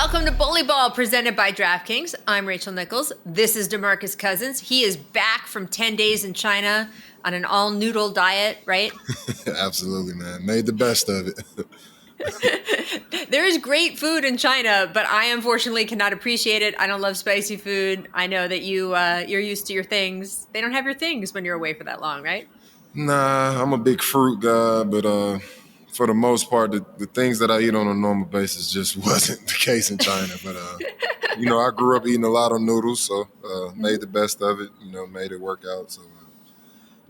Welcome to Bully Ball, presented by DraftKings. I'm Rachel Nichols. This is Demarcus Cousins. He is back from 10 days in China on an all-noodle diet, right? Absolutely, man. Made the best of it. There is great food in China, but I unfortunately cannot appreciate it. I don't love spicy food. I know that you're used to your things. They don't have your things when you're away for that long, right? Nah, I'm a big fruit guy, but for the most part, the things that I eat on a normal basis just wasn't the case in China. But I grew up eating a lot of noodles, so made the best of it. Made it work out. So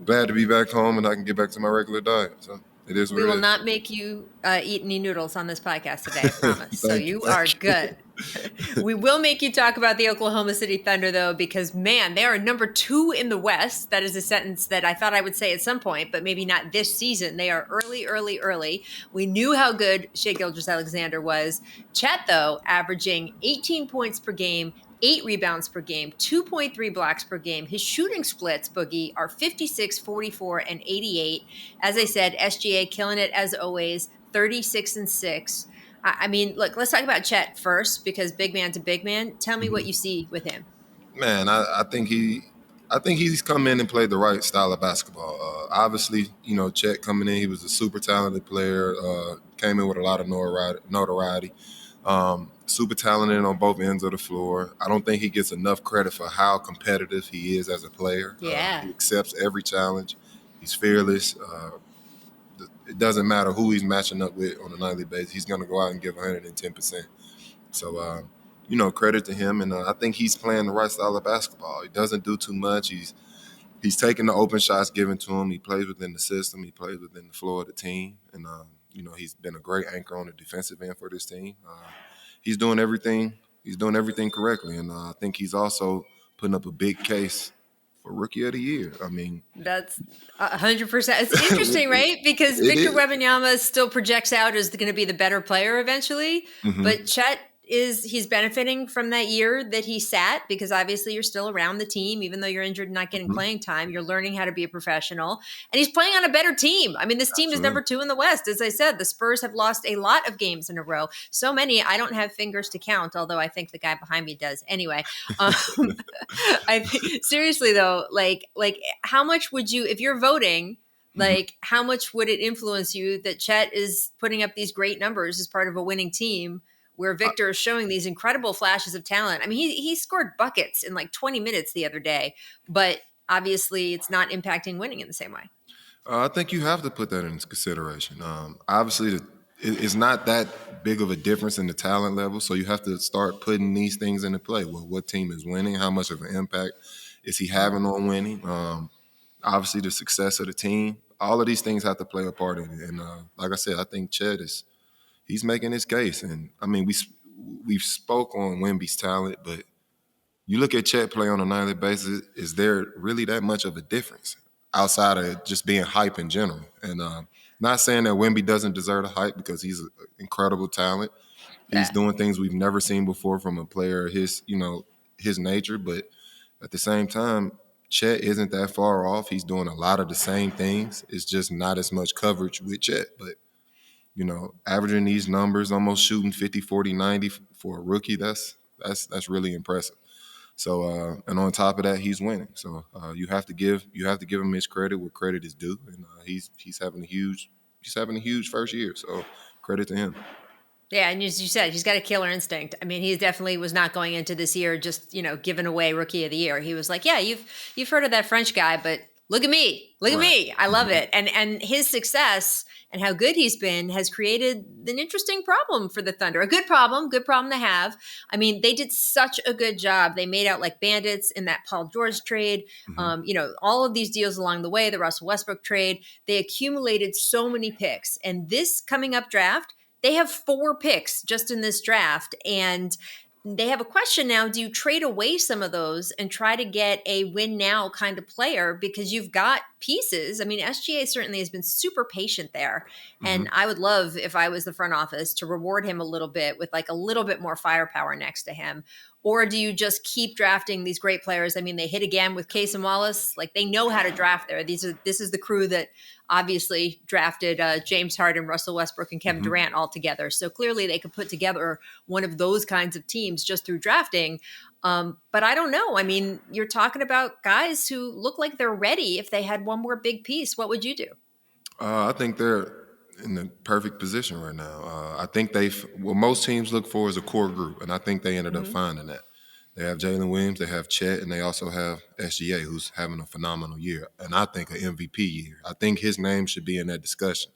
glad to be back home and I can get back to my regular diet. So it is what We it will is. not make you eat any noodles on this podcast today, I promise. So Thank you. you are good. We will make you talk about the Oklahoma City Thunder, though, because, man, they are number 2 in the West. That is a sentence that I thought I would say at some point, but maybe not this season. They are early. We knew how good Shai Gilgeous-Alexander was. Chet, though, averaging 18 points per game, 8 rebounds per game, 2.3 blocks per game. His shooting splits, Boogie, are 56, 44, and 88. As I said, SGA killing it as always, 36 and 6. I mean, look, let's talk about Chet first, because big man's a big man. Tell me what you see with him. Man, I think he's come in and played the right style of basketball. Obviously, Chet coming in, he was a super talented player. Came in with a lot of notoriety. Super talented on both ends of the floor. I don't think he gets enough credit for how competitive he is as a player. Yeah. He accepts every challenge. He's fearless. It doesn't matter who he's matching up with on a nightly basis. He's going to go out and give 110%. So, credit to him. And I think he's playing the right style of basketball. He doesn't do too much. He's taking the open shots given to him. He plays within the system. He plays within the floor of the team. And, he's been a great anchor on the defensive end for this team. He's doing everything. He's doing everything correctly. And I think he's also putting up a big case for Rookie of the Year. I mean, that's 100%. It's interesting, right? Because Victor Wembanyama still projects out as going to be the better player eventually, but Chet he's benefiting from that year that he sat, because obviously you're still around the team, even though you're injured and not getting playing time. You're learning how to be a professional, and he's playing on a better team. I mean, this team is number 2 in the West. As I said, the Spurs have lost a lot of games in a row. So many, I don't have fingers to count, although I think the guy behind me does. Anyway, seriously though, like how much would you, if you're voting, like how much would it influence you that Chet is putting up these great numbers as part of a winning team, where Victor is showing these incredible flashes of talent? I mean, he scored buckets in like 20 minutes the other day, but obviously it's not impacting winning in the same way. I think you have to put that into consideration. Obviously, it's not that big of a difference in the talent level, so you have to start putting these things into play. Well, what team is winning? How much of an impact is he having on winning? Obviously, the success of the team. All of these things have to play a part in it. And like I said, I think Chet he's making his case. And I mean, we've spoke on Wemby's talent, but you look at Chet play on a nightly basis, is there really that much of a difference outside of just being hype in general? And not saying that Wemby doesn't deserve the hype, because he's an incredible talent. He's doing things we've never seen before from a player his nature. But at the same time, Chet isn't that far off. He's doing a lot of the same things. It's just not as much coverage with Chet. But averaging these numbers, almost shooting 50, 40, 90 for a rookie, that's really impressive. So, and on top of that, he's winning. So you have to give him his credit where credit is due, and he's having a huge first year. So credit to him. Yeah, and as you said, he's got a killer instinct. I mean, he definitely was not going into this year just giving away Rookie of the Year. He was like, yeah, you've heard of that French guy, but look at me. Look at me. I love it. And his success and how good he's been has created an interesting problem for the Thunder. A good problem to have. I mean, they did such a good job. They made out like bandits in that Paul George trade. All of these deals along the way, the Russell Westbrook trade, they accumulated so many picks. And this coming up draft, they have 4 picks just in this draft. And they have a question now. Do you trade away some of those and try to get a win now kind of player, because you've got pieces? I mean, SGA certainly has been super patient there. And I would love, if I was the front office, to reward him a little bit with like a little bit more firepower next to him. Or do you just keep drafting these great players? I mean, they hit again with Case and Wallace. Like, they know how to draft there. This is the crew that obviously drafted James Harden, Russell Westbrook, and Kevin Durant all together. So clearly they could put together one of those kinds of teams just through drafting. But I don't know. I mean, you're talking about guys who look like they're ready if they had one more big piece. What would you do? I think they're in the perfect position right now. I think what most teams look for is a core group, and I think they ended up finding that. They have Jalen Williams, they have Chet, and they also have SGA, who's having a phenomenal year, and I think an MVP year. I think his name should be in that discussion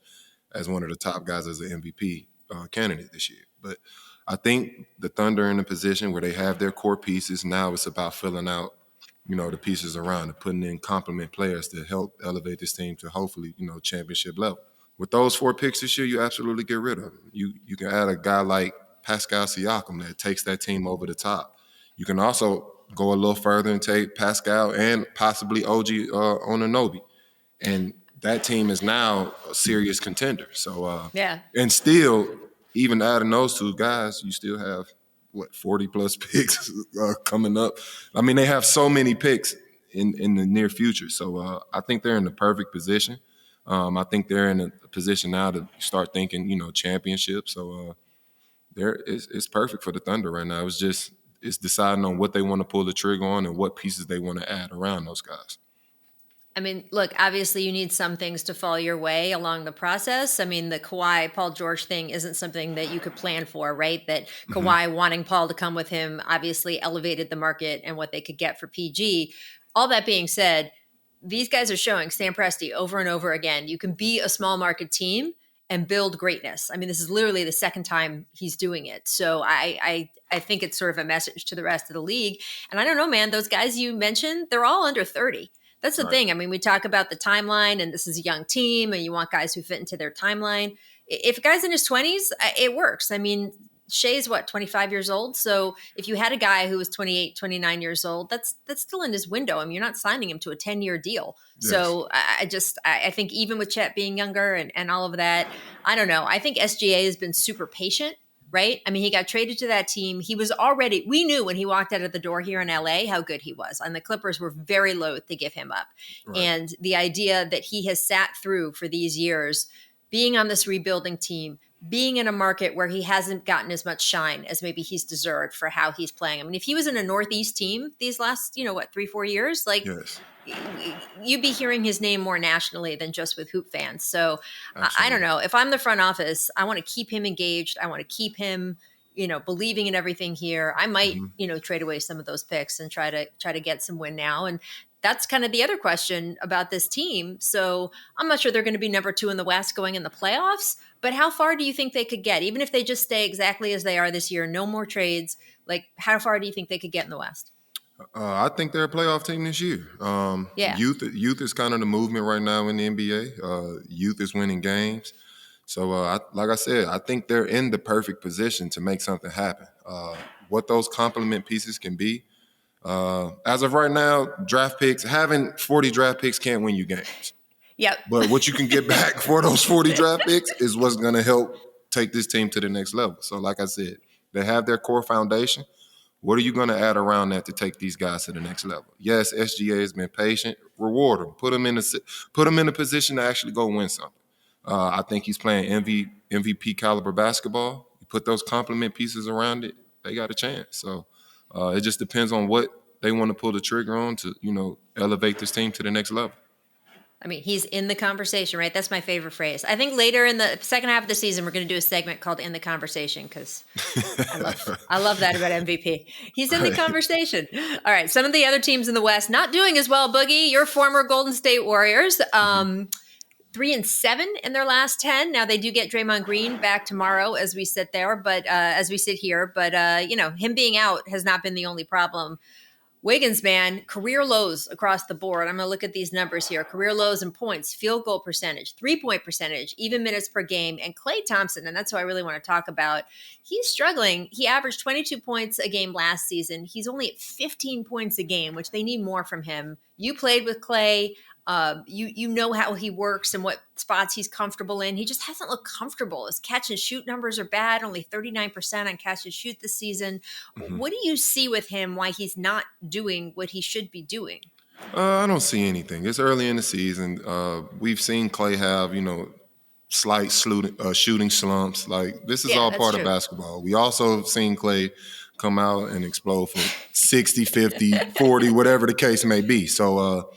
as one of the top guys as an MVP candidate this year. But I think the Thunder are in a position where they have their core pieces. Now it's about filling out, the pieces around it, putting in complement players to help elevate this team to hopefully, championship level. With those 4 picks this year, you absolutely get rid of them. You can add a guy like Pascal Siakam that takes that team over the top. You can also go a little further and take Pascal and possibly OG Anunoby. And that team is now a serious contender. So, Yeah. And still, even adding those 2 guys, you still have, 40-plus picks coming up. I mean, they have so many picks in the near future. So I think they're in the perfect position. I think they're in a position now to start thinking, championship. So it's perfect for the Thunder right now. It's deciding on what they want to pull the trigger on and what pieces they want to add around those guys. I mean, look, obviously you need some things to fall your way along the process. I mean, the Kawhi, Paul George thing isn't something that you could plan for, right? That Kawhi wanting Paul to come with him obviously elevated the market and what they could get for PG. All that being said, these guys are showing, Sam Presti, over and over again, you can be a small market team and build greatness. I mean, this is literally the second time he's doing it. So I think it's sort of a message to the rest of the league. And I don't know, man, those guys you mentioned, they're all under 30. That's the thing. I mean, we talk about the timeline, and this is a young team, and you want guys who fit into their timeline. If a guy's in his 20s, it works. I mean, Shea's 25 years old. So if you had a guy who was 28, 29 years old, that's still in his window. I mean, you're not signing him to a 10-year deal. Yes. So I think even with Chet being younger and all of that, I don't know. I think SGA has been super patient. Right? I mean, he got traded to that team. We knew when he walked out of the door here in LA how good he was. And the Clippers were very loath to give him up. Right. And the idea that he has sat through for these years, being on this rebuilding team, being in a market where he hasn't gotten as much shine as maybe he's deserved for how he's playing. I mean, if he was in a Northeast team these last, 3-4 years, yes. You'd be hearing his name more nationally than just with hoop fans. So I don't know. If I'm the front office, I want to keep him engaged. I want to keep him, believing in everything here. I might, trade away some of those picks and try to get some win now. And that's kind of the other question about this team. So I'm not sure they're going to be number 2 in the West going in the playoffs, but how far do you think they could get? Even if they just stay exactly as they are this year, no more trades, like how far do you think they could get in the West? I think they're a playoff team this year. Youth is kind of the movement right now in the NBA. Youth is winning games. So, like I said, I think they're in the perfect position to make something happen. What those complement pieces can be. As of right now, having 40 draft picks can't win you games. Yep. But what you can get back for those 40 draft picks is what's going to help take this team to the next level. So, like I said, they have their core foundation. What are you going to add around that to take these guys to the next level? Yes, SGA has been patient. Reward him. Put him in a position to actually go win something. I think he's playing MVP caliber basketball. You put those complement pieces around it, they got a chance. So it just depends on what they want to pull the trigger on to, elevate this team to the next level. I mean, he's in the conversation, right? That's my favorite phrase. I think later in the second half of the season, we're going to do a segment called "In the Conversation" because I love that about MVP. He's in the conversation. All right, some of the other teams in the West not doing as well. Boogie, your former Golden State Warriors, 3-7 in their last 10. Now they do get Draymond Green back tomorrow, as we sit here. But him being out has not been the only problem. Wiggins, man, career lows across the board. I'm going to look at these numbers here. Career lows in points, field goal percentage, 3-point percentage, even minutes per game. And Klay Thompson, and that's who I really want to talk about, he's struggling. He averaged 22 points a game last season. He's only at 15 points a game, which they need more from him. You played with Klay. You know how he works and what spots he's comfortable in. He just hasn't looked comfortable. His catch and shoot numbers are bad, only 39% on catch and shoot this season. Mm-hmm. What do you see with him, why he's not doing what he should be doing? I don't see anything. It's early in the season. We've seen Clay have, slight shooting slumps. Like, this is all That's part true. of basketball. We also seen Clay come out and explode for 60, 50, 40, whatever the case may be. So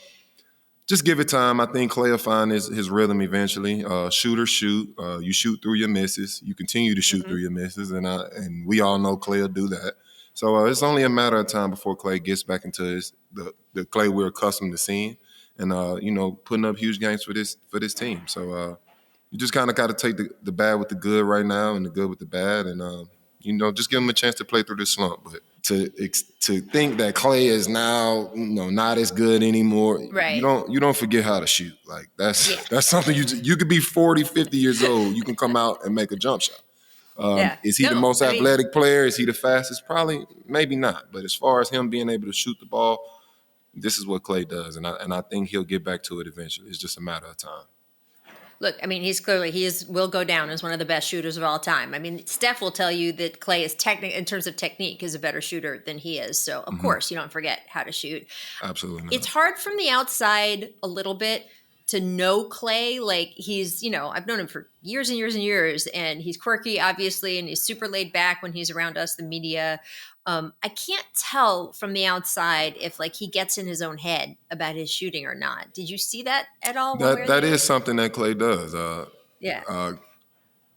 just give it time. I think Clay will find his rhythm eventually. Shoot or shoot. You shoot through your misses. You continue to shoot through your misses, and we all know Clay will do that. So it's only a matter of time before Clay gets back into the Clay we're accustomed to seeing, and putting up huge games for this team. So you just kind of got to take the bad with the good right now, and the good with the bad, and just give him a chance to play through this slump. But to think that Clay is now not as good anymore, Right. You don't forget how to shoot. Like, that's something you could be 40, 50 years old. You can come out and make a jump shot. Is he the most athletic player? Is he the fastest? Probably, maybe not. But as far as him being able to shoot the ball, this is what Clay does, and I think he'll get back to it eventually. It's just a matter of time. Look, I mean, will go down as one of the best shooters of all time. I mean, Steph will tell you that Clay is in terms of technique, is a better shooter than he is. So, of course, you don't forget how to shoot. Absolutely not. It's hard from the outside a little bit to know Clay. Like, he's, I've known him for years and years and years, and he's quirky, obviously, and he's super laid back when he's around us, the media. I can't tell from the outside if, like, he gets in his own head about his shooting or not. Did you see that at all? That is something that Clay does. Yeah.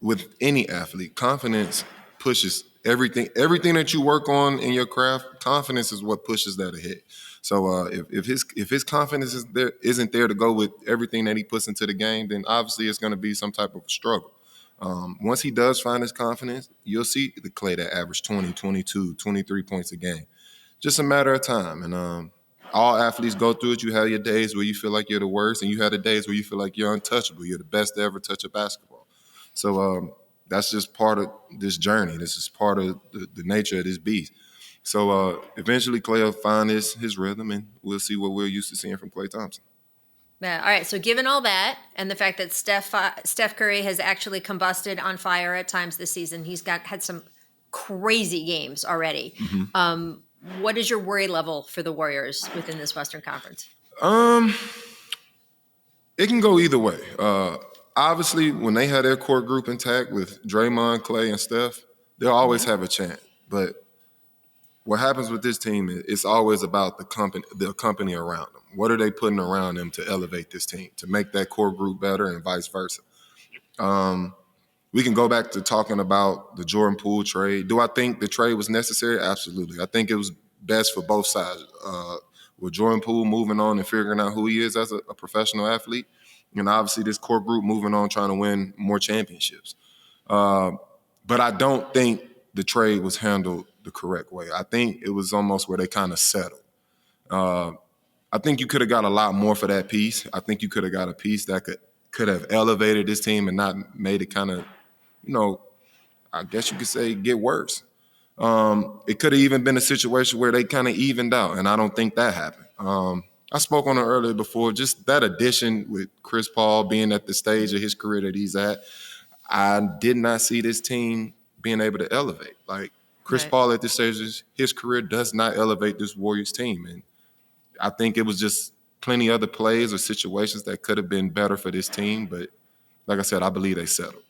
With any athlete, confidence pushes everything. Everything that you work on in your craft, confidence is what pushes that ahead. So if his confidence isn't there to go with everything that he puts into the game, then obviously it's going to be some type of struggle. Once he does find his confidence, you'll see the Clay that averaged 20, 22, 23 points a game. Just a matter of time. And all athletes go through it. You have your days where you feel like you're the worst, and you have the days where you feel like you're untouchable. You're the best to ever touch a basketball. So that's just part of this journey. This is part of the nature of this beast. So eventually Clay will find his rhythm, and we'll see what we're used to seeing from Klay Thompson. Yeah. All right. So given all that and the fact that Steph Curry has actually combusted on fire at times this season, he's had some crazy games already. What is your worry level for the Warriors within this Western Conference? It can go either way. Obviously, when they have their core group intact with Draymond, Clay, and Steph, they'll always have a chance. But what happens with this team is it's always about the company around them. What are they putting around them to elevate this team, to make that core group better, and vice versa? We can go back to talking about the Jordan Poole trade. Do I think the trade was necessary? Absolutely. I think it was best for both sides. With Jordan Poole moving on and figuring out who he is as a professional athlete, and obviously this core group moving on trying to win more championships. But I don't think the trade was handled the correct way. I think it was almost where they kind of settled. I think you could have got a lot more for that piece. I think you could have got a piece that could have elevated this team and not made it kind of, I guess you could say, get worse. It could have even been a situation where they kind of evened out, and I don't think that happened. I spoke on it earlier before, just that addition with Chris Paul being at the stage of his career that he's at, I did not see this team being able to elevate. Like, Chris Paul at this stage of his career does not elevate this Warriors team. And I think it was just plenty other plays or situations that could have been better for this team. But like I said, I believe they settled.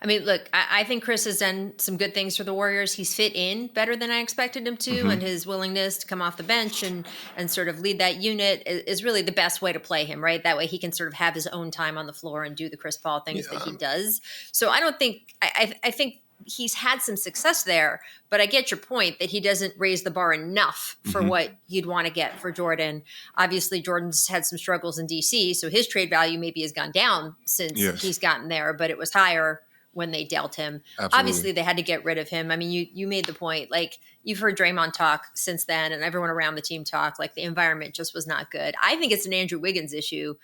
I mean, look, I think Chris has done some good things for the Warriors. He's fit in better than I expected him to, and his willingness to come off the bench and sort of lead that unit is really the best way to play him, right? That way he can sort of have his own time on the floor and do the Chris Paul things that he does. So I don't think – I think he's had some success there, but I get your point that he doesn't raise the bar enough for what you'd want to get for Jordan. Obviously, Jordan's had some struggles in D.C., so his trade value maybe has gone down since he's gotten there, but it was higher when they dealt him. Absolutely. Obviously, they had to get rid of him. I mean, you made the point. Like, you've heard Draymond talk since then, and everyone around the team talk. Like, the environment just was not good. I think it's an Andrew Wiggins issue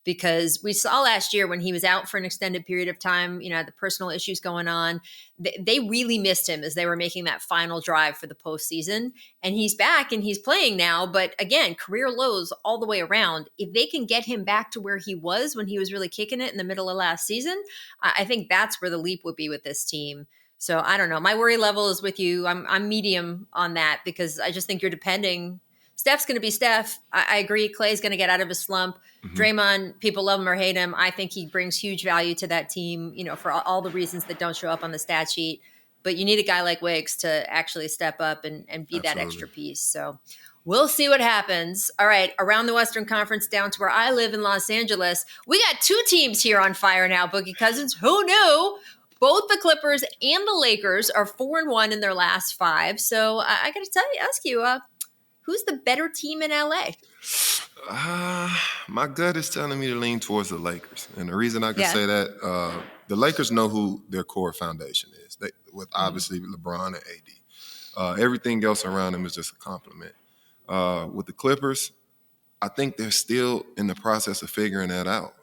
because we saw last year when he was out for an extended period of time, the personal issues going on, they really missed him as they were making that final drive for the postseason. And he's back and he's playing now. But again, career lows all the way around. If they can get him back to where he was when he was really kicking it in the middle of last season, I think that's where the leap would be with this team. So I don't know. My worry level is with you. I'm medium on that because I just think you're depending. Steph's going to be Steph. I agree. Clay's going to get out of his slump. Draymond, people love him or hate him. I think he brings huge value to that team, for all the reasons that don't show up on the stat sheet. But you need a guy like Wiggs to actually step up and be Absolutely. that extra piece. So we'll see what happens. All right, around the Western Conference down to where I live in Los Angeles, we got two teams here on fire now, Boogie Cousins. Who knew? Both the Clippers and the Lakers are 4-1 in their last 5. So I got to ask you, who's the better team in LA? My gut is telling me to lean towards the Lakers. And the reason I can say that, the Lakers know who their core foundation is, with obviously LeBron and AD. Everything else around them is just a compliment. With the Clippers, I think they're still in the process of figuring that out,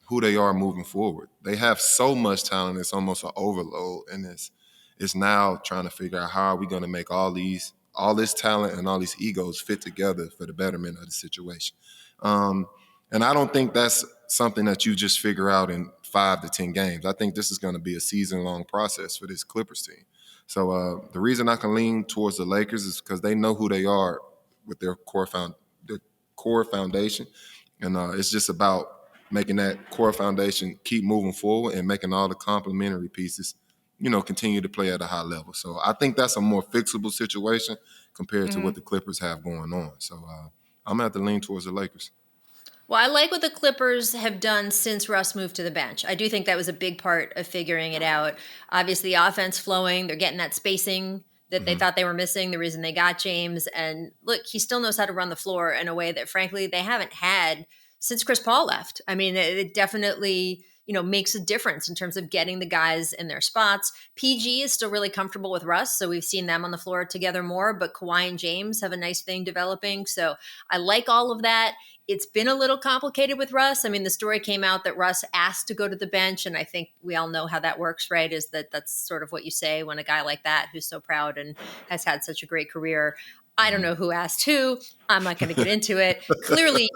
who they are moving forward. They have so much talent, it's almost an overload, and it's now trying to figure out how are we going to make all this talent and all these egos fit together for the betterment of the situation. And I don't think that's something that you just figure out in 5 to 10 games. I think this is going to be a season-long process for this Clippers team. So the reason I can lean towards the Lakers is because they know who they are with their core foundation. And it's just about making that core foundation keep moving forward and making all the complementary pieces continue to play at a high level. So I think that's a more fixable situation compared to what the Clippers have going on. So I'm going to have to lean towards the Lakers. Well, I like what the Clippers have done since Russ moved to the bench. I do think that was a big part of figuring it out. Obviously, offense flowing. They're getting that spacing that they thought they were missing, the reason they got James. And look, he still knows how to run the floor in a way that, frankly, they haven't had since Chris Paul left. I mean, it definitely makes a difference in terms of getting the guys in their spots. PG is still really comfortable with Russ, so we've seen them on the floor together more, but Kawhi and James have a nice thing developing. So I like all of that. It's been a little complicated with Russ. I mean, the story came out that Russ asked to go to the bench, and I think we all know how that works, right? Is that's sort of what you say when a guy like that, who's so proud and has had such a great career. I don't know who asked who. I'm not going to get into it. Clearly,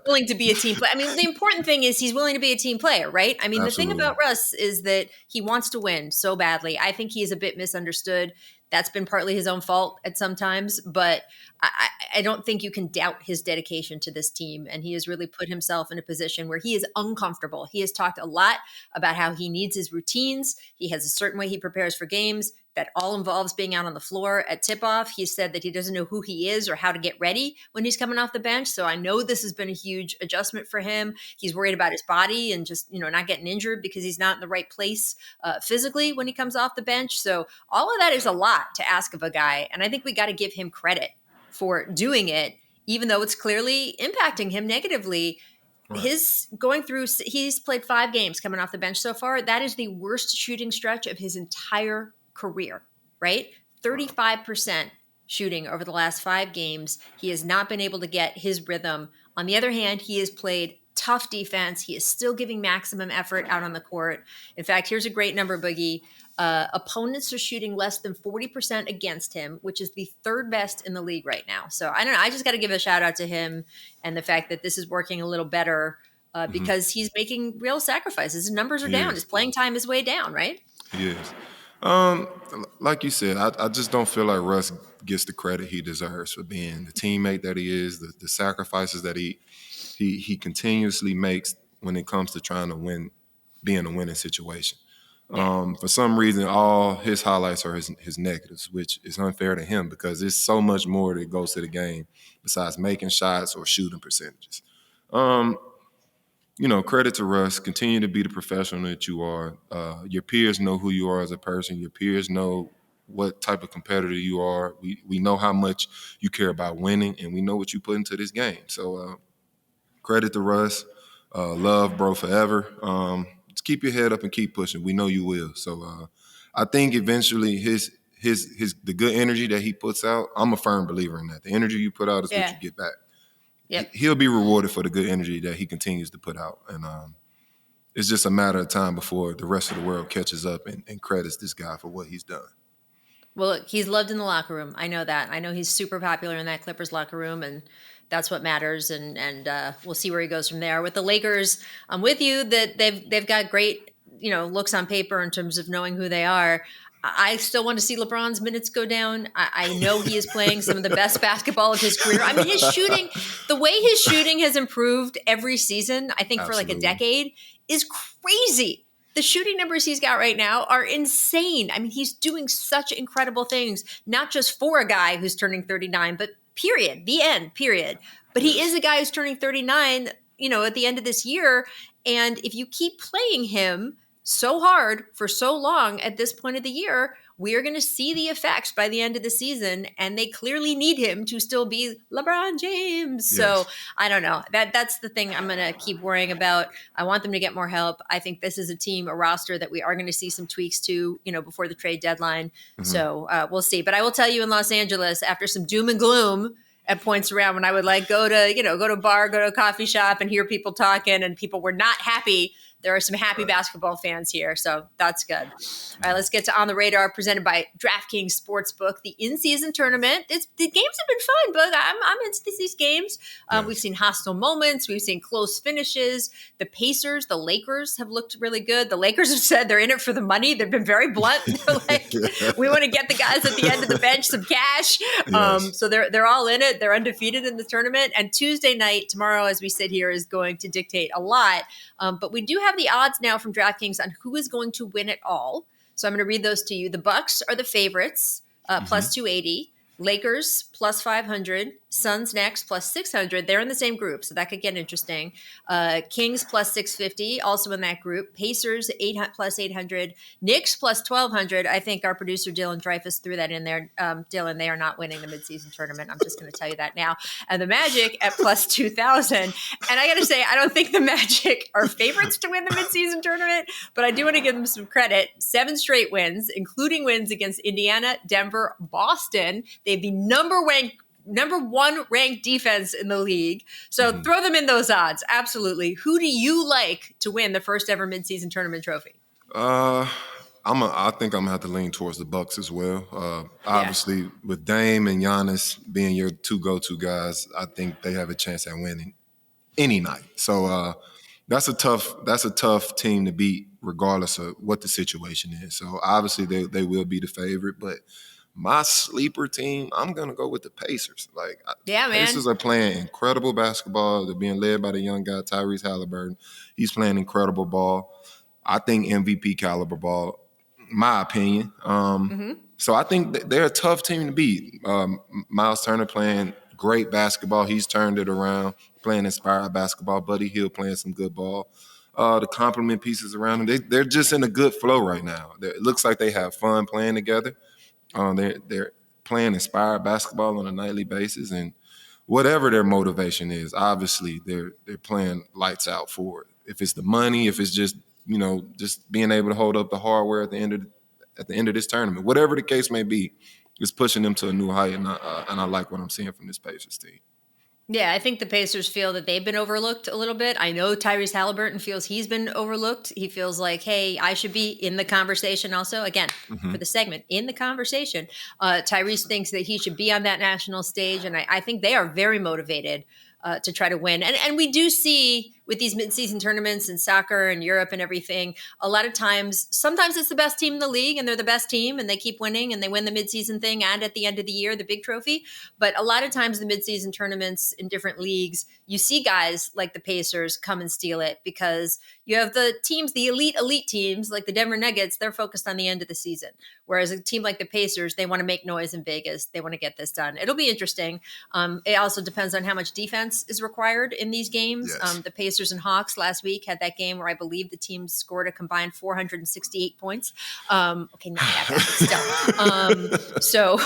willing to be a team player. I mean, the important thing is he's willing to be a team player, right? I mean, Absolutely. The thing about Russ is that he wants to win so badly. I think he is a bit misunderstood. That's been partly his own fault at some times, but I don't think you can doubt his dedication to this team. And he has really put himself in a position where he is uncomfortable. He has talked a lot about how he needs his routines. He has a certain way he prepares for games that all involves being out on the floor at tip-off. He said that he doesn't know who he is or how to get ready when he's coming off the bench. So I know this has been a huge adjustment for him. He's worried about his body and just, not getting injured because he's not in the right place physically when he comes off the bench. So all of that is a lot to ask of a guy. And I think we got to give him credit for doing it, even though it's clearly impacting him negatively. Right. He's played 5 games coming off the bench so far. That is the worst shooting stretch of his entire career, right? 35% shooting over the last 5 games. He has not been able to get his rhythm. On the other hand, he has played tough defense. He is still giving maximum effort out on the court. In fact, here's a great number, Boogie. Opponents are shooting less than 40% against him, which is the 3rd best in the league right now. So I don't know. I just got to give a shout out to him and the fact that this is working a little better because he's making real sacrifices. His numbers are down. His playing time is way down, right? He is. Like you said, I just don't feel like Russ gets the credit he deserves for being the teammate that he is, the sacrifices that he continuously makes when it comes to trying to win, be in a winning situation. For some reason, all his highlights are his negatives, which is unfair to him because there's so much more that goes to the game besides making shots or shooting percentages. Credit to Russ. Continue to be the professional that you are. Your peers know who you are as a person. Your peers know what type of competitor you are. We know how much you care about winning, and we know what you put into this game. So credit to Russ. Love, bro, forever. Just keep your head up and keep pushing. We know you will. So I think eventually the good energy that he puts out, I'm a firm believer in that. The energy you put out is what you get back. Yep. he'll be rewarded for the good energy that he continues to put out. And it's just a matter of time before the rest of the world catches up and credits this guy for what he's done. Well, look, he's loved in the locker room. I know that. I know he's super popular in that Clippers locker room, and that's what matters. And we'll see where he goes from there. With the Lakers, I'm with you that they've got great looks on paper in terms of knowing who they are. I still want to see LeBron's minutes go down. I know he is playing some of the best basketball of his career. I mean, the way his shooting has improved every season, I think for like a decade, is crazy. The shooting numbers he's got right now are insane. I mean, he's doing such incredible things, not just for a guy who's turning 39, but period, the end, period. But he is a guy who's turning 39, at the end of this year. And if you keep playing him so hard for so long at this point of the year, we are going to see the effects by the end of the season, and they clearly need him to still be LeBron James. Yes. So I don't know. That's the thing I'm going to keep worrying about. I want them to get more help. I think this is a team, a roster that we are going to see some tweaks to, before the trade deadline. Mm-hmm. So we'll see. But I will tell you, in Los Angeles, after some doom and gloom at points around, when I would go to a bar, go to a coffee shop and hear people talking and people were not happy, there are some happy basketball fans here, so that's good. All right, let's get to On the Radar, presented by DraftKings Sportsbook. The in-season tournament, the games have been fun, but I'm into these games. We've seen hostile moments. We've seen close finishes. The Pacers, the Lakers have looked really good. The Lakers have said they're in it for the money. They've been very blunt. They're like, we want to get the guys at the end of the bench some cash. Yes. So they're all in it. They're undefeated in the tournament. And Tuesday night, tomorrow, as we sit here, is going to dictate a lot. But we do have the odds now from DraftKings on who is going to win it all. So I'm going to read those to you. The Bucks are the favorites, plus 280. Lakers, plus 500. Suns next, plus 600. They're in the same group, so that could get interesting. Kings, plus 650, also in that group. Pacers, plus 800. Knicks, plus 1,200. I think our producer, Dylan Dreyfus, threw that in there. Dylan, they are not winning the midseason tournament. I'm just going to tell you that now. And the Magic at plus 2,000. And I got to say, I don't think the Magic are favorites to win the midseason tournament, but I do want to give them some credit. 7 straight wins, including wins against Indiana, Denver, Boston. They'd be number 1 ranked defense in the league. So throw them in those odds. Absolutely. Who do you like to win the first ever midseason tournament trophy? I think I'm gonna have to lean towards the Bucks as well. Obviously, with Dame and Giannis being your 2 go-to guys, I think they have a chance at winning any night. So that's a tough team to beat, regardless of what the situation is. So obviously they will be the favorite, but my sleeper team, I'm going to go with the Pacers. Pacers are playing incredible basketball. They're being led by the young guy, Tyrese Halliburton. He's playing incredible ball. I think MVP caliber ball, my opinion. So I think they're a tough team to beat. Miles Turner playing great basketball. He's turned it around, playing inspired basketball. Buddy Hield playing some good ball. The complement pieces around them, they're just in a good flow right now. It looks like they have fun playing together. They're playing inspired basketball on a nightly basis, and whatever their motivation is, obviously they're playing lights out for it. If it's the money, if it's just just being able to hold up the hardware at the end of this tournament, whatever the case may be, it's pushing them to a new height, and I like what I'm seeing from this Pacers team. Yeah, I think the Pacers feel that they've been overlooked a little bit. I know Tyrese Halliburton feels he's been overlooked. He feels like, hey, I should be in the conversation also. Again, for the segment, in the conversation. Tyrese thinks that he should be on that national stage, and I think they are very motivated to try to win. And we do see with these midseason tournaments in soccer and Europe and everything, a lot of times, sometimes it's the best team in the league and they're the best team and they keep winning and they win the midseason thing and at the end of the year, the big trophy. But a lot of times the midseason tournaments in different leagues, you see guys like the Pacers come and steal it because you have the teams, the elite teams like the Denver Nuggets, they're focused on the end of the season. Whereas a team like the Pacers, they want to make noise in Vegas. They want to get this done. It'll be interesting. It also depends on how much defense is required in these games. Yes. The Pacers Pacers and Hawks last week had that game where I believe the team scored a combined 468 points. Okay, not that bad, but still.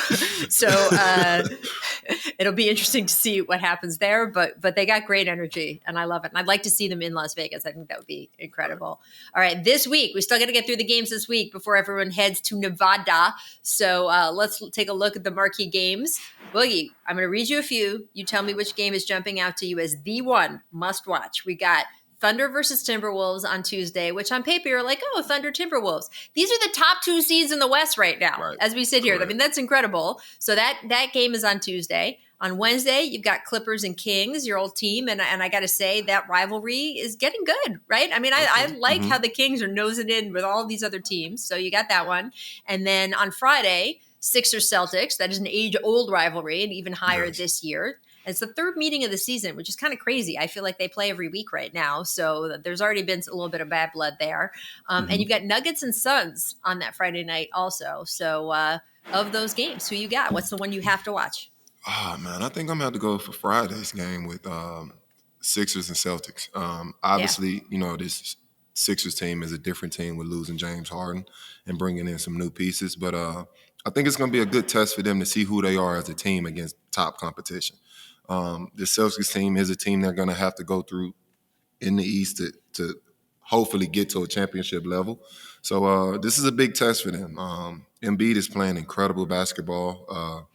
It'll be interesting to see what happens there, but they got great energy, and I love it. And I'd like to see them in Las Vegas. I think that would be incredible. All right, this week, we still got to get through the games this week before everyone heads to Nevada. So let's take a look at the marquee games. Boogie, I'm going to read you a few. You tell me which game is jumping out to you as the one must watch. We got Thunder versus Timberwolves on Tuesday, which on paper you're like, oh, Thunder Timberwolves. These are the top 2 seeds in the West right now, as we sit here. Correct. I mean, that's incredible. So that game is on Tuesday. On Wednesday, you've got Clippers and Kings, your old team. And I got to say, that rivalry is getting good, right? I mean, I like how the Kings are nosing in with all these other teams. So you got that one. And then on Friday, Sixers Celtics. That is an age-old rivalry and even higher this year. It's the third meeting of the season, which is kind of crazy. I feel like they play every week right now. So there's already been a little bit of bad blood there. And you've got Nuggets and Suns on that Friday night also. So of those games, who you got? What's the one you have to watch? Oh, man, I think I'm going to have to go for Friday's game with Sixers and Celtics. Obviously, this Sixers team is a different team with losing James Harden and bringing in some new pieces. But I think it's going to be a good test for them to see who they are as a team against top competition. The Celtics team is a team they're going to have to go through in the East to hopefully get to a championship level. So this is a big test for them. Embiid is playing incredible basketball.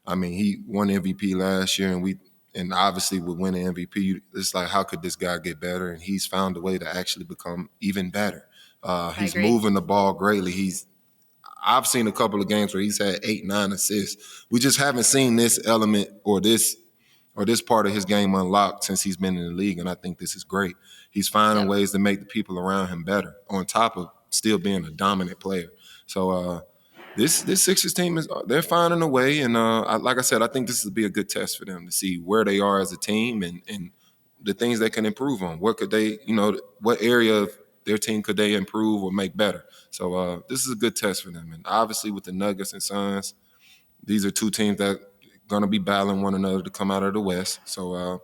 He won MVP last year, and obviously with winning MVP, it's like, how could this guy get better? And he's found a way to actually become even better. He's moving the ball greatly. I've seen a couple of games where he's had 8-9 assists. We just haven't seen this element or this part of his game unlocked since he's been in the league, and I think this is great. He's finding ways to make the people around him better, on top of still being a dominant player. So this Sixers team they're finding a way, and like I said, I think this will be a good test for them to see where they are as a team and the things they can improve on. What could they, what area of their team could they improve or make better? So this is a good test for them. And obviously with the Nuggets and Suns, these are two teams that are going to be battling one another to come out of the West. So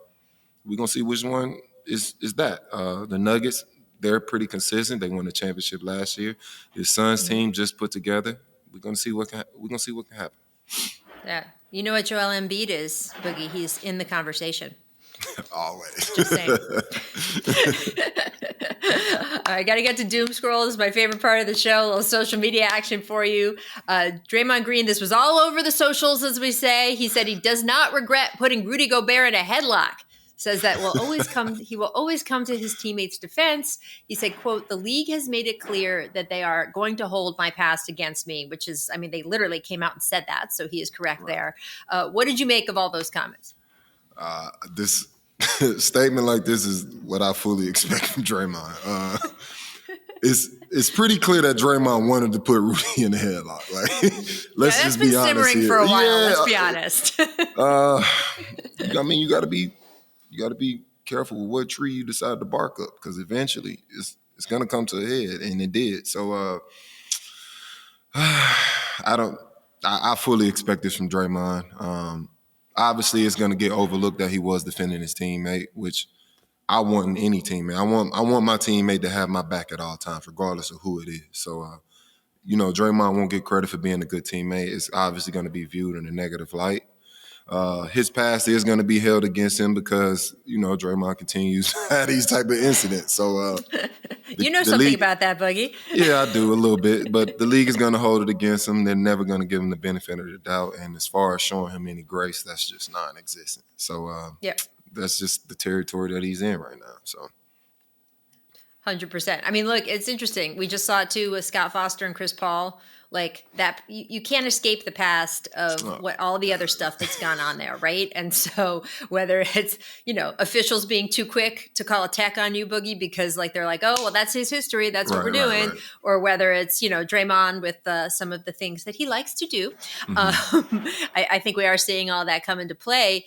we're going to see which one is that. The Nuggets, they're pretty consistent. They won the championship last year. The Suns team just put together. We're going to see what can happen. Yeah. You know what Joel Embiid is, Boogie? He's in the conversation. Always. Just saying. I got to get to Doom Scroll. This is my favorite part of the show. A little social media action for you. Draymond Green, this was all over the socials, as we say. He said he does not regret putting Rudy Gobert in a headlock. Says that he will always come to his teammates' defense. He said, quote, "The league has made it clear that they are going to hold my past against me," which is, they literally came out and said that. So he is correct there. What did you make of all those comments? This statement like this is what I fully expect from Draymond. It's pretty clear that Draymond wanted to put Rudy in the headlock. Like, let's just be honest here. That's been simmering for a while. Let's be honest. You got to be careful with what tree you decide to bark up, because eventually it's going to come to a head, and it did. So I fully expect this from Draymond. Obviously, it's going to get overlooked that he was defending his teammate, which I want in any teammate. I want my teammate to have my back at all times, regardless of who it is. So, Draymond won't get credit for being a good teammate. It's obviously going to be viewed in a negative light. His past is going to be held against him because, Draymond continues to have these type of incidents. So, something about that, Buggy. Yeah, I do a little bit, but the league is going to hold it against him. They're never going to give him the benefit of the doubt. And as far as showing him any grace, that's just non-existent. So, that's just the territory that he's in right now. So. 100%. Look, it's interesting. We just saw it too with Scott Foster and Chris Paul. Like that, you can't escape the past of what all the other stuff that's gone on there, right? And so whether it's, officials being too quick to call a tech on you, Boogie, because they're like, oh, well, that's his history. That's what we're doing. Right. Or whether it's, Draymond with some of the things that he likes to do. Mm-hmm. I think we are seeing all that come into play.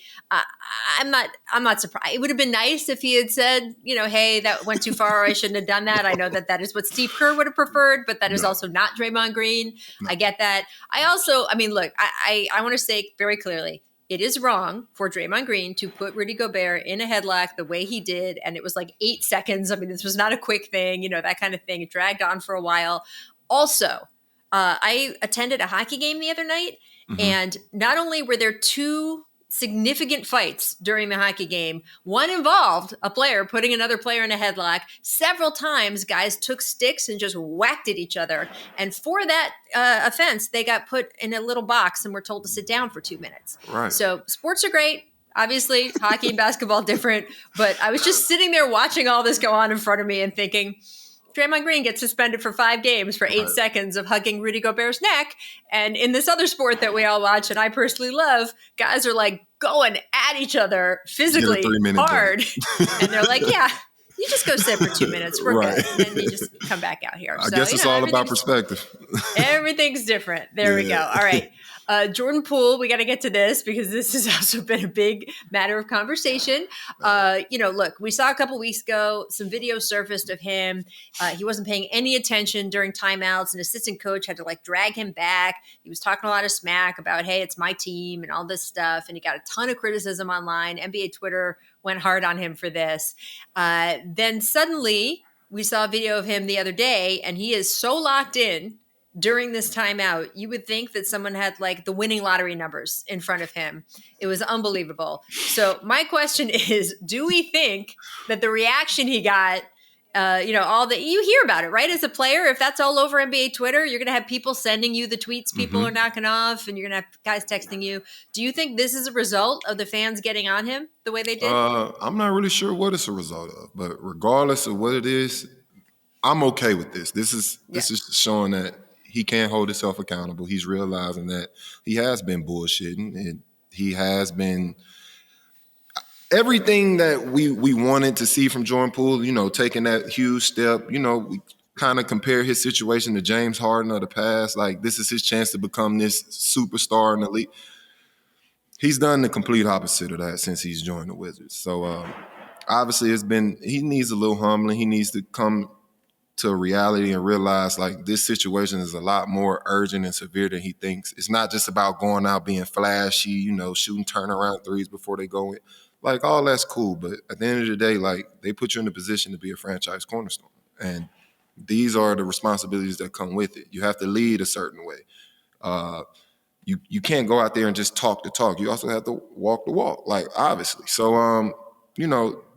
I'm not surprised. It would have been nice if he had said, hey, that went too far, or I shouldn't have done that. I know that is what Steve Kerr would have preferred, but that is also not Draymond Green. No. I get that. I also, look, I want to say very clearly, it is wrong for Draymond Green to put Rudy Gobert in a headlock the way he did. And it was like 8 seconds. I mean, this was not a quick thing, that kind of thing. It dragged on for a while. Also, I attended a hockey game the other night, and not only were there 2 significant fights during the hockey game. One involved a player putting another player in a headlock. Several times, guys took sticks and just whacked at each other. And for that offense, they got put in a little box and were told to sit down for 2 minutes. Right. So sports are great. Obviously, hockey and basketball different. But I was just sitting there watching all this go on in front of me and thinking, Draymond Green gets suspended for 5 games for 8 seconds of hugging Rudy Gobert's neck. And in this other sport that we all watch and I personally love, guys are like going at each other physically hard. And they're like, yeah, you just go sit for 2 minutes. We're good. And then you just come back out here. I guess it's all about perspective. Everything's different. There we go. All right. Jordan Poole, we got to get to this because this has also been a big matter of conversation. Look, we saw a couple weeks ago, some video surfaced of him. He wasn't paying any attention during timeouts. An assistant coach had to drag him back. He was talking a lot of smack about, hey, it's my team and all this stuff. And he got a ton of criticism online. NBA Twitter went hard on him for this. Then suddenly we saw a video of him the other day, and he is so locked in during this timeout, you would think that someone had the winning lottery numbers in front of him. It was unbelievable. So my question is, do we think that the reaction he got, you hear about it, right? As a player, if that's all over NBA Twitter, you're going to have people sending you the tweets people are knocking off, and you're going to have guys texting you. Do you think this is a result of the fans getting on him the way they did? I'm not really sure what it's a result of, but regardless of what it is, I'm okay with this. This is showing that he can't hold himself accountable. He's realizing that he has been bullshitting, and he has been everything that we wanted to see from Jordan Poole, taking that huge step. We kind of compare his situation to James Harden of the past. Like, this is his chance to become this superstar in the league. He's done the complete opposite of that since he's joined the Wizards. So obviously he needs a little humbling. He needs to come to reality and realize this situation is a lot more urgent and severe than he thinks. It's not just about going out being flashy, shooting turnaround threes before they go in. All that's cool, but at the end of the day, they put you in a position to be a franchise cornerstone. And these are the responsibilities that come with it. You have to lead a certain way. You can't go out there and just talk the talk. You also have to walk the walk, obviously. So,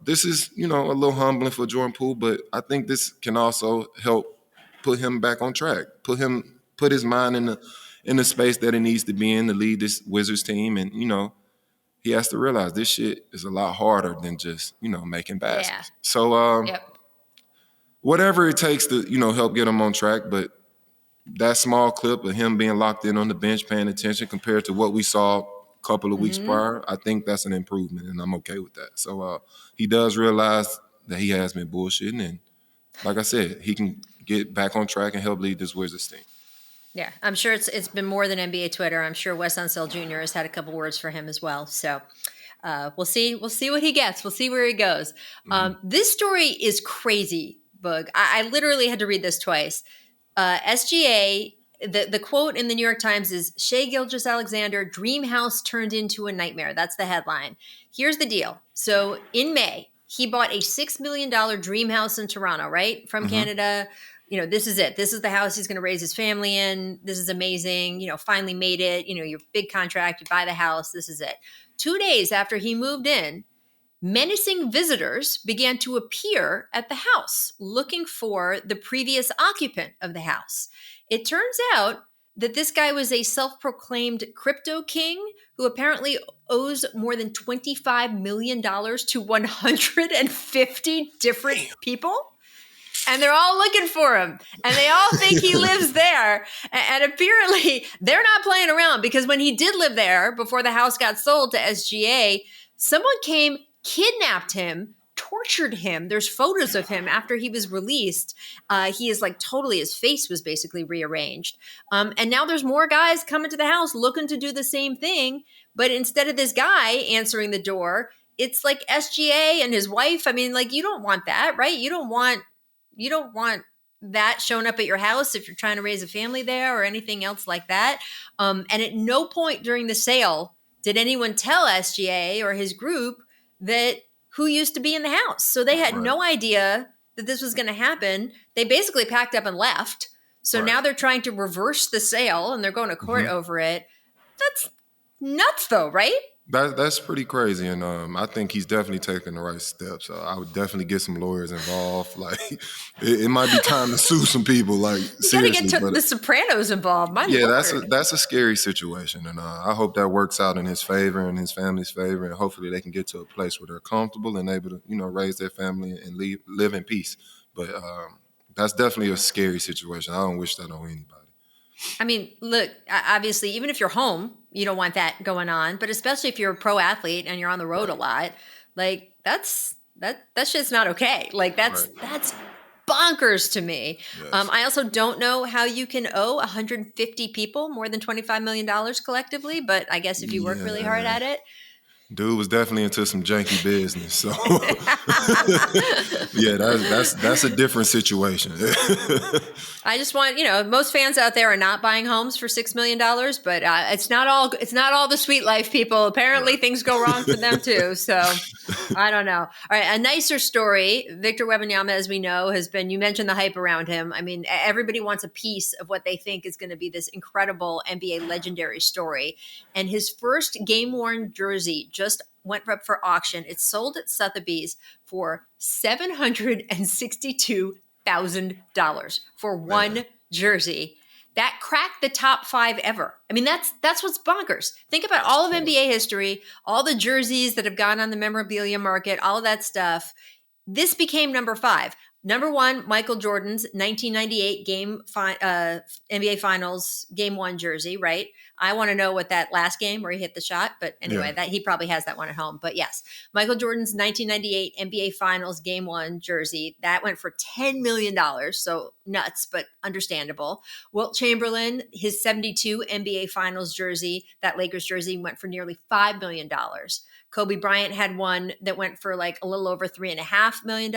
this is, a little humbling for Jordan Poole, but I think this can also help put him back on track, put his mind in the space that it needs to be in to lead this Wizards team. And, he has to realize this shit is a lot harder than just, making baskets. Yeah. So whatever it takes to, help get him on track, but that small clip of him being locked in on the bench, paying attention compared to what we saw couple of weeks prior, I think that's an improvement, and I'm okay with that. So he does realize that he has been bullshitting, and like I said, he can get back on track and help lead this Wizards team. Yeah, I'm sure it's been more than NBA Twitter. I'm sure Wes Unseld Jr. has had a couple words for him as well. So we'll see what he gets. We'll see where he goes. This story is crazy, Boog. I literally had to read this twice. SGA. The quote in the New York Times is, Shai Gilgeous-Alexander, dream house turned into a nightmare. That's the headline. Here's the deal. So in May, he bought a $6 million dream house in Toronto, right? From Canada. This is it. This is the house he's going to raise his family in. This is amazing. Finally made it. Your big contract, you buy the house. This is it. 2 days after he moved in, menacing visitors began to appear at the house looking for the previous occupant of the house. It turns out that this guy was a self-proclaimed crypto king who apparently owes more than $25 million to 150 different people. And they're all looking for him. And they all think he lives there. And apparently they're not playing around, because when he did live there before the house got sold to SGA, someone came, kidnapped him, tortured him. There's photos of him after he was released. He is totally, his face was basically rearranged. And now there's more guys coming to the house looking to do the same thing. But instead of this guy answering the door, it's SGA and his wife. I mean, you don't want that, right? You don't want that showing up at your house if you're trying to raise a family there or anything else like that. And at no point during the sale did anyone tell SGA or his group that who used to be in the house? So they had no idea that this was going to happen. They basically packed up and left. So now they're trying to reverse the sale and they're going to court over it. That's nuts though, right? That's pretty crazy, and I think he's definitely taking the right steps. I would definitely get some lawyers involved. Like, it might be time to sue some people. Like, you got to get the Sopranos involved. My Lord. that's a scary situation, and I hope that works out in his favor and his family's favor, and hopefully they can get to a place where they're comfortable and able to, raise their family and live in peace. But that's definitely a scary situation. I don't wish that on anybody. I mean, look, obviously, even if you're home, you don't want that going on. But especially if you're a pro athlete and you're on the road a lot, like that shit's not okay. Like that's bonkers to me. Yes. I also don't know how you can owe 150 people more than $25 million collectively. But I guess if you work really hard at it. Dude was definitely into some janky business. So yeah, that's a different situation. I just want, most fans out there are not buying homes for $6 million, but it's not all the sweet life, people. Apparently things go wrong for them too. So I don't know. All right. A nicer story. Victor Wembanyama, as we know, you mentioned the hype around him. I mean, everybody wants a piece of what they think is going to be this incredible NBA legendary story. And his first game-worn jersey just went up for auction. It's sold at Sotheby's for $762,000 for one jersey. That cracked the top 5 ever. I mean, that's what's bonkers. Think about all of NBA history, all the jerseys that have gone on the memorabilia market, all of that stuff. This became number 5. Number 1, Michael Jordan's 1998 NBA Finals Game 1 jersey, right? I want to know what that last game where he hit the shot, but anyway, that he probably has that one at home. But yes, Michael Jordan's 1998 NBA Finals Game 1 jersey, that went for $10 million, so nuts, but understandable. Wilt Chamberlain, his 72 NBA Finals jersey, that Lakers jersey, went for nearly $5 million. Kobe Bryant had one that went for like a little over $3.5 million,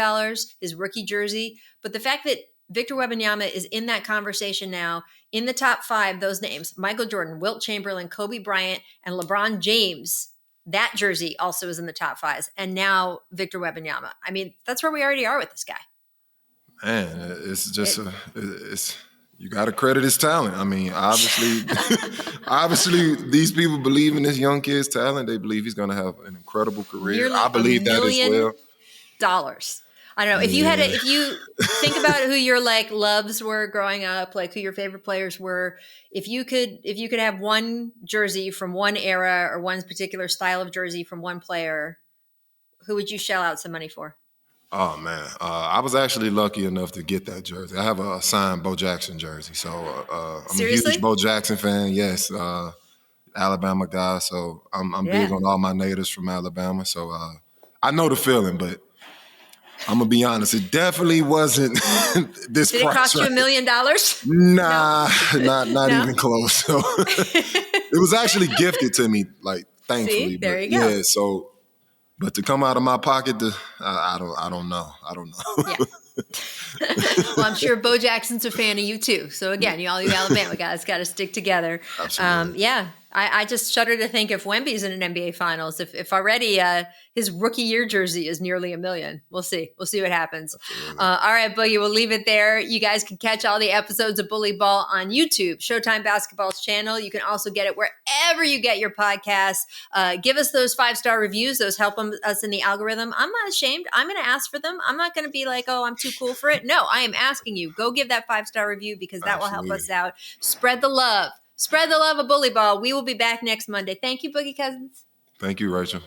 his rookie jersey. But the fact that Victor Wembanyama is in that conversation now, in the top 5, those names, Michael Jordan, Wilt Chamberlain, Kobe Bryant, and LeBron James, that jersey also is in the top 5. And now Victor Wembanyama. I mean, that's where we already are with this guy. Man, it's just you got to credit his talent. I mean, obviously, these people believe in this young kid's talent. They believe he's going to have an incredible career. Nearly I believe that as well. $1 million. I don't know. If you think about who your loves were growing up, like who your favorite players were, if you could have one jersey from one era or one particular style of jersey from one player, who would you shell out some money for? Oh, man. I was actually lucky enough to get that jersey. I have a signed Bo Jackson jersey. So I'm Seriously? a huge Bo Jackson fan. Yes. Alabama guy. So I'm big on all my natives from Alabama. So I know the feeling, but I'm going to be honest. It definitely wasn't this price. Did it cost you $1 million? Nah, no? not even close. So it was actually gifted to me, thankfully. See, there you go. Yeah, so... But to come out of my pocket, I don't know. Yeah. Well, I'm sure Bo Jackson's a fan of you too. So again, all you Alabama guys got to stick together. Absolutely. I just shudder to think if Wemby's in an NBA Finals, if already his rookie year jersey is nearly $1 million. We'll see. We'll see what happens. All right, Boogie, we'll leave it there. You guys can catch all the episodes of Bully Ball on YouTube, Showtime Basketball's channel. You can also get it wherever you get your podcasts. Give us those 5-star reviews. Those help us in the algorithm. I'm not ashamed. I'm going to ask for them. I'm not going to be like, oh, I'm too cool for it. No, I am asking you. Go give that 5-star review because that will help us out. Spread the love. Spread the love of Bully Ball. We will be back next Monday. Thank you, Boogie Cousins. Thank you, Rachel.